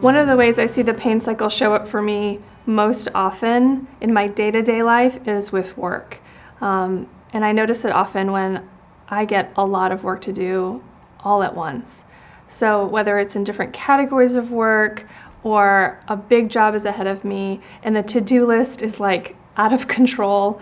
One of the ways I see the pain cycle show up for me most often in my day-to-day life is with work. And I notice it often when I get a lot of work to do all at once. So whether it's in different categories of work or a big job is ahead of me and the to-do list is like out of control,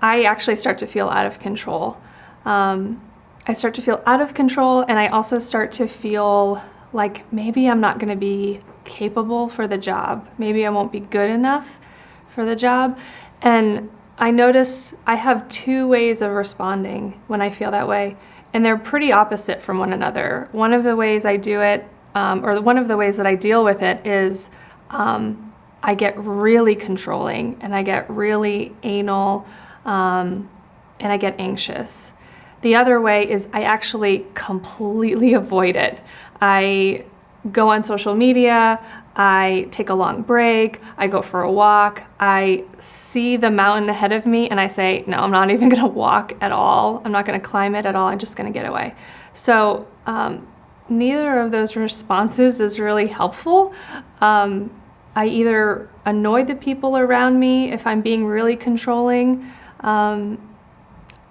I actually start to feel out of control. I start to feel out of control, and I also start to feel like maybe I'm not going to be capable for the job. Maybe I won't be good enough for the job. And I notice I have two ways of responding when I feel that way, and they're pretty opposite from one another. One of the ways I do it, or one of the ways that I deal with it is I get really controlling and I get really anal and I get anxious. The other way is I actually completely avoid it. I go on social media, I take a long break, I go for a walk, I see the mountain ahead of me and I say, no, I'm not even gonna walk at all. I'm not gonna climb it at all. I'm just gonna get away. So neither of those responses is really helpful. I either annoy the people around me if I'm being really controlling,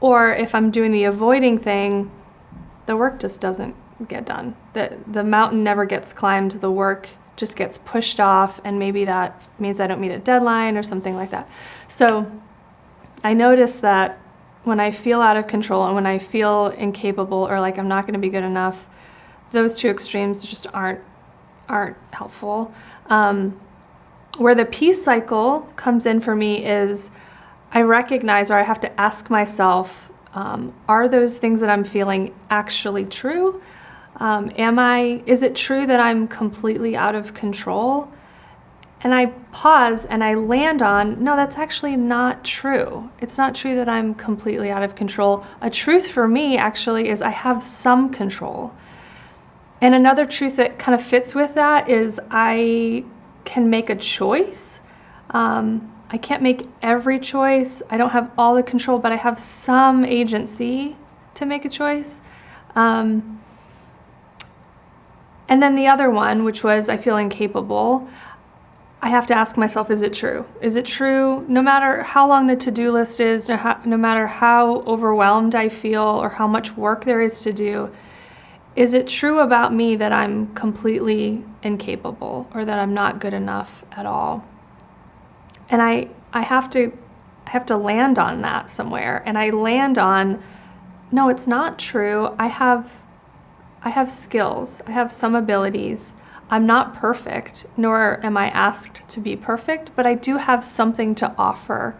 or if I'm doing the avoiding thing, the work just doesn't get done. The mountain never gets climbed, the work just gets pushed off, and maybe that means I don't meet a deadline or something like that. So I notice that when I feel out of control and when I feel incapable or like I'm not going to be good enough, those two extremes just aren't helpful. Where the peace cycle comes in for me is I recognize, or I have to ask myself, are those things that I'm feeling actually true? Is it true that I'm completely out of control? And I pause and I land on, no, that's actually not true. It's not true that I'm completely out of control. A truth for me actually is I have some control. And another truth that kind of fits with that is I can make a choice. I can't make every choice. I don't have all the control, but I have some agency to make a choice. And then the other one, which was I feel incapable, I have to ask myself, is it true? Is it true no matter how long the to-do list is, no matter how overwhelmed I feel or how much work there is to do, is it true about me that I'm completely incapable or that I'm not good enough at all? And I have to land on that somewhere. And I land on, no, it's not true. I have skills. I have some abilities. I'm not perfect, nor am I asked to be perfect, but I do have something to offer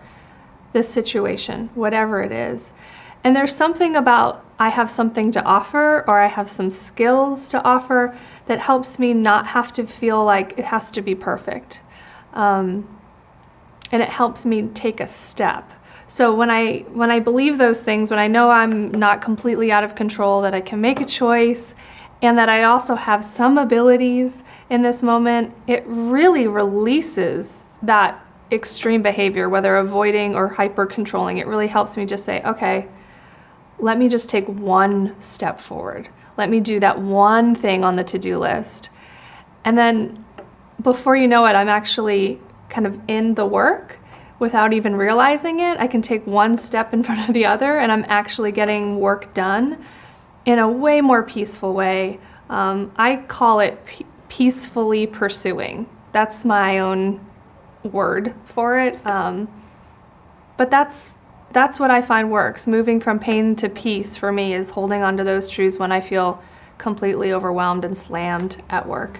this situation, whatever it is. And there's something about I have something to offer, or I have some skills to offer, that helps me not have to feel like it has to be perfect. And it helps me take a step. So when I believe those things, when I know I'm not completely out of control, that I can make a choice, and that I also have some abilities in this moment, it really releases that extreme behavior, whether avoiding or hyper controlling. It really helps me just say, okay, let me just take one step forward. Let me do that one thing on the to-do list. And then before you know it, I'm actually kind of in the work without even realizing it. I can take one step in front of the other, and I'm actually getting work done in a way more peaceful way. I call it peacefully pursuing. That's my own word for it. But that's what I find works. Moving from pain to peace for me is holding on to those truths when I feel completely overwhelmed and slammed at work.